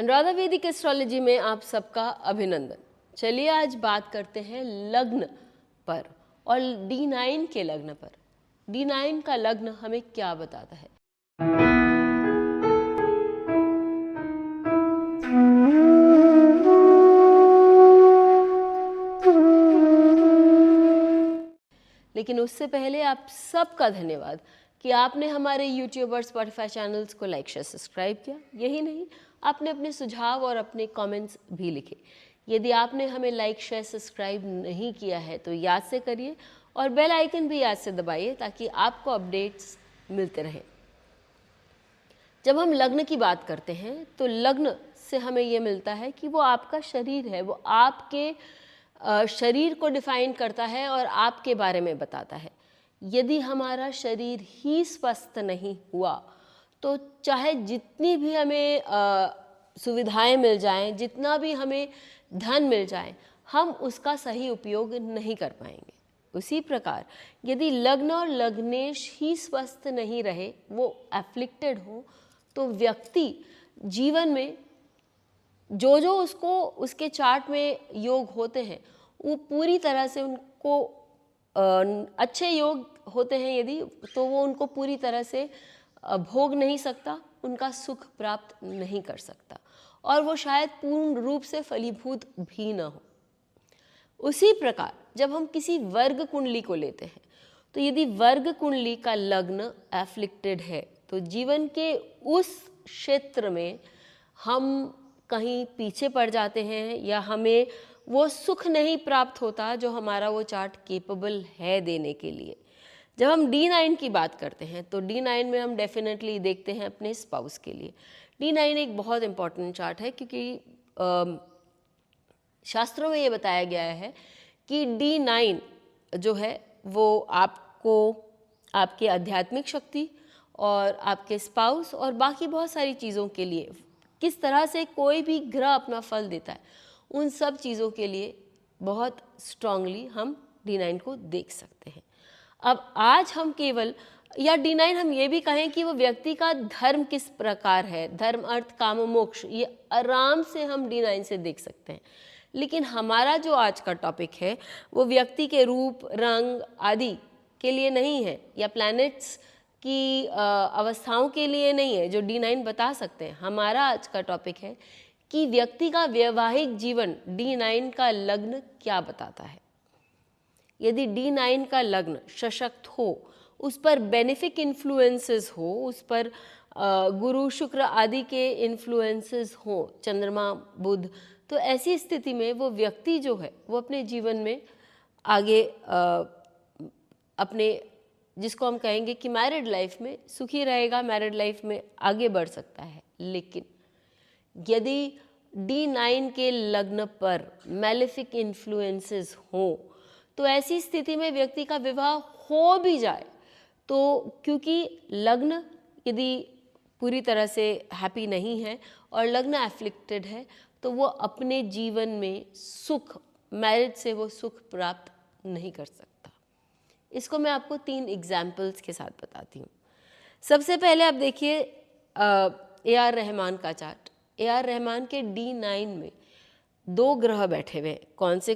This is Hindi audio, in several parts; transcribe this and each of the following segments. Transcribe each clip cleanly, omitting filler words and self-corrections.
अनुराधा वैदिक एस्ट्रोलॉजी में आप सबका अभिनंदन। चलिए आज बात करते हैं लग्न पर और D9 के लग्न पर। D9 का लग्न हमें क्या बताता है? लेकिन उससे पहले आप सबका धन्यवाद कि आपने हमारे यूट्यूब और स्पॉटिफाई चैनल्स को लाइक शेयर सब्सक्राइब किया। यही नहीं, आपने अपने सुझाव और अपने कमेंट्स भी लिखे। यदि आपने हमें लाइक शेयर सब्सक्राइब नहीं किया है तो याद से करिए और बेल आइकन भी याद से दबाइए ताकि आपको अपडेट्स मिलते रहें। जब हम लग्न की बात करते हैं तो लग्न से हमें ये मिलता है कि वो आपका शरीर है, वो आपके शरीर को डिफाइन करता है और आपके बारे में बताता है। यदि हमारा शरीर ही स्वस्थ नहीं हुआ तो चाहे जितनी भी हमें सुविधाएं मिल जाएं, जितना भी हमें धन मिल जाए, हम उसका सही उपयोग नहीं कर पाएंगे। उसी प्रकार यदि लग्न और लग्नेश ही स्वस्थ नहीं रहे, वो एफ्लिक्टेड हो, तो व्यक्ति जीवन में जो जो उसको उसके चार्ट में योग होते हैं वो पूरी तरह से उनको अच्छे योग होते हैं यदि, तो वो उनको पूरी तरह से भोग नहीं सकता, उनका सुख प्राप्त नहीं कर सकता और वो शायद पूर्ण रूप से फलीभूत भी न हो। उसी प्रकार जब हम किसी वर्ग कुंडली को लेते हैं तो यदि वर्ग कुंडली का लग्न एफ्लिक्टेड है तो जीवन के उस क्षेत्र में हम कहीं पीछे पड़ जाते हैं या हमें वो सुख नहीं प्राप्त होता जो हमारा वो चार्ट केपेबल है देने के लिए। जब हम D9 की बात करते हैं तो D9 में हम डेफिनेटली देखते हैं अपने स्पाउस के लिए। D9 एक बहुत इम्पॉर्टेंट चार्ट है क्योंकि शास्त्रों में ये बताया गया है कि D9 जो है वो आपको आपके आध्यात्मिक शक्ति और आपके स्पाउस और बाकी बहुत सारी चीज़ों के लिए किस तरह से कोई भी ग्रह अपना फल देता है, उन सब चीज़ों के लिए बहुत स्ट्रांगली हम D9 को देख सकते हैं। अब आज हम केवल या D9 हम ये भी कहें कि वो व्यक्ति का धर्म किस प्रकार है, धर्म अर्थ काम मोक्ष, ये आराम से हम D9 से देख सकते हैं। लेकिन हमारा जो आज का टॉपिक है वो व्यक्ति के रूप, रंग आदि के लिए नहीं है या प्लैनेट्स की अवस्थाओं के लिए नहीं है जो D9 बता सकते हैं। हमारा आज का टॉपिक है कि व्यक्ति का वैवाहिक जीवन D9 का लग्न क्या बताता है। यदि D9 का लग्न सशक्त हो, उस पर बेनिफिक इन्फ्लुएंसेस हो, उस पर गुरु शुक्र आदि के इन्फ्लुएंसेस हो, चंद्रमा बुध, तो ऐसी स्थिति में वो व्यक्ति जो है वो अपने जीवन में आगे अपने जिसको हम कहेंगे कि मैरिड लाइफ में सुखी रहेगा, मैरिड लाइफ में आगे बढ़ सकता है। लेकिन यदि D9 के लग्न पर मैलेफिक इन्फ्लुएंसेस हो तो ऐसी स्थिति में व्यक्ति का विवाह हो भी जाए तो क्योंकि लग्न यदि पूरी तरह से हैप्पी नहीं है और लग्न एफ्लिक्टेड है तो वो अपने जीवन में सुख, मैरिज से वो सुख प्राप्त नहीं कर सकता। इसको मैं आपको 3 एग्जाम्पल्स के साथ बताती हूँ। सबसे पहले आप देखिए AR रहमान का चार्ट। AR रहमान के D9 में 2 ग्रह बैठे हुए हैं।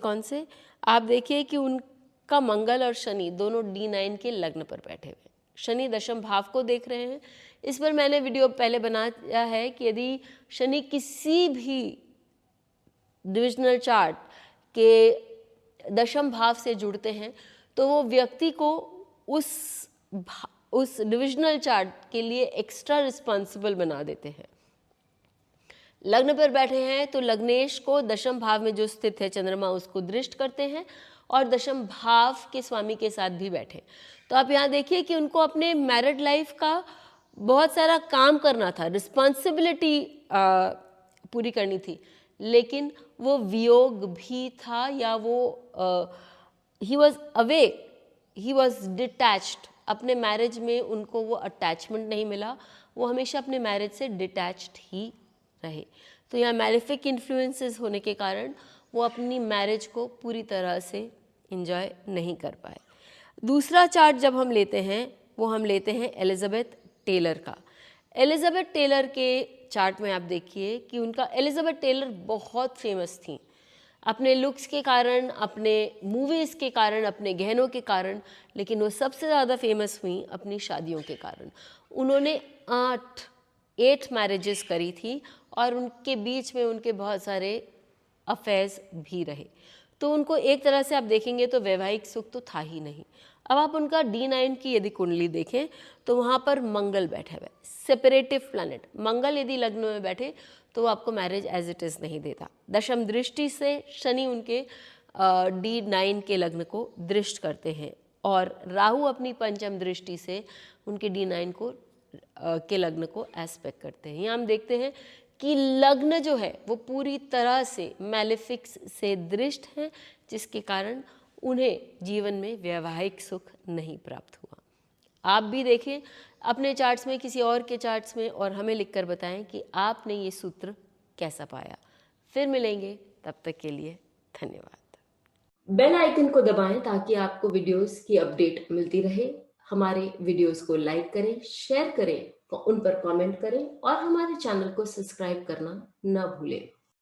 कौन से? आप देखिए कि उनका मंगल और शनि दोनों D9 के लग्न पर बैठे हुए हैं। शनि दशम भाव को देख रहे हैं। इस पर मैंने वीडियो पहले बनाया है कि यदि शनि किसी भी डिविजनल चार्ट के दशम भाव से जुड़ते हैं तो वो व्यक्ति को उस डिविजनल चार्ट के लिए एक्स्ट्रा रिस्पॉन्सिबल बना देते हैं। लग्न पर बैठे हैं तो लग्नेश को दशम भाव में जो स्थित है चंद्रमा उसको दृष्ट करते हैं और दशम भाव के स्वामी के साथ भी बैठे। तो आप यहाँ देखिए कि उनको अपने मैरिड लाइफ का बहुत सारा काम करना था, रिस्पॉन्सिबिलिटी पूरी करनी थी, लेकिन वो वियोग भी था या वो he was away, he was detached. अपने मैरिज में उनको वो अटैचमेंट नहीं मिला, वो हमेशा अपने मैरिज से डिटैच्ड ही रहे। तो यहाँ मैलेफिक इन्फ्लुएंसेस होने के कारण वो अपनी मैरिज को पूरी तरह से एंजॉय नहीं कर पाए। दूसरा चार्ट जब हम लेते हैं वो हम लेते हैं एलिजाबेथ टेलर का। एलिजाबेथ टेलर के चार्ट में आप देखिए कि उनका एलिजाबेथ टेलर बहुत फेमस थी अपने लुक्स के कारण, अपने मूवीज़ के कारण, अपने गहनों के कारण, लेकिन वो सबसे ज़्यादा फेमस हुई अपनी शादियों के कारण। उन्होंने 8 मैरिजेस करी थी और उनके बीच में उनके बहुत सारे अफेयर्स भी रहे। तो उनको एक तरह से आप देखेंगे तो वैवाहिक सुख तो था ही नहीं। अब आप उनका D9 की यदि कुंडली देखें तो वहाँ पर मंगल बैठा हुआ है, सेपरेटिव प्लैनेट। मंगल यदि लग्न में बैठे तो वो आपको मैरिज एज इट इज़ नहीं देता। दशम दृष्टि से शनि उनके D9 के लग्न को दृष्ट करते हैं और राहु अपनी पंचम दृष्टि से उनके D9 को के लग्न को एस्पेक्ट करते हैं। यहाँ हम देखते हैं कि लग्न जो है वो पूरी तरह से मैलेफिक्स से दृष्ट है, जिसके कारण उन्हें जीवन में वैवाहिक सुख नहीं प्राप्त हुआ। आप भी देखें अपने चार्ट्स में, किसी और के चार्ट्स में, और हमें लिखकर बताएं कि आपने ये सूत्र कैसा पाया। फिर मिलेंगे, तब तक के लिए धन्यवाद। बेल आइकन को दबाएं ताकि आपको वीडियोस की अपडेट मिलती रहे। हमारे वीडियोस को लाइक करें, शेयर करें, उन पर कमेंट करें और हमारे चैनल को सब्सक्राइब करना न भूलें।